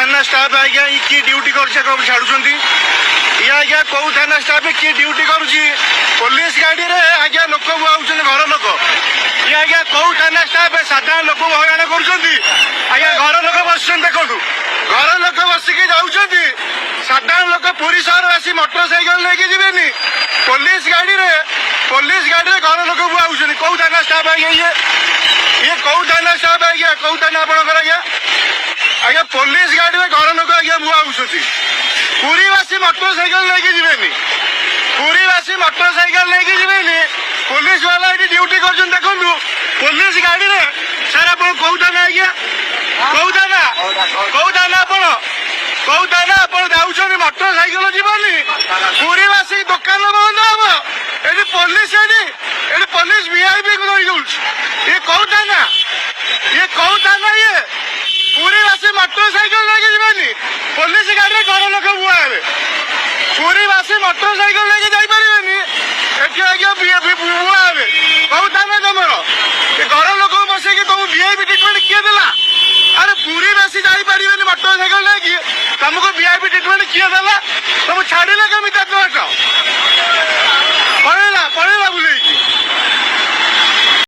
थाना स्टाफ आज्ञा किए ड्यूटी कर छाड़ुं ये आज्ञा कौ थाना स्टाफ किए ड्यूटी करुच्ची पुलिस गाड़ी रे आज्ञा लोक बुआउछन घर लोक ये आज्ञा कौ थाना स्टाफ साधारण लोक हईराण करुँच घर लोक बस देखु घर लोक बसिकी जाऊँच साधारण लोक पुरी सहर आसी मोटरसाइकेल लेकिन जीवेनि पुलिस गाड़ी रे घर लोक बुआउछन कौ थाना स्टाफ आज्ञा ये कौ थाना स्टाफ आज्ञा कौ थाना आपणकर आज्ञा आज्ञा पुलिस गाड़ी में घर लोक आज्ञा बुआउछन पुरीवासी मोटरसाइकेल लेकिन जीवेनि पुरीवासी मोटरसाइकेल लेकिन जीवेनि पुलिस वाला ये ड्यूटी कर देखु पुलिस गाड़ी में सर आप कौ थाना आज्ञा कौ थाना आप जाऊँ मोटरसाइकेल जीवनी पुरीवासी दुकान बंद हम ये पुलिस वीआईपी को धरी दौर ये कौ थाना ये पुरीवासी मोटरसाइकेल लेके जीवनी पुलिस गाड़ी घर लोक बुआ हे पुरीवासी मोटरसाइकेल लेके जापरेनि आज्ञा बुआ हे कौ थाना तुम घर लोक बस तुम वीआईपी ट्रिटमेंट किए देला अरे पुरीवासी जापर मोटरसाइकेल लेकिन तुमको वीआईपी ट्रिटमेंट किए देला तुम छाड़े कमी बाट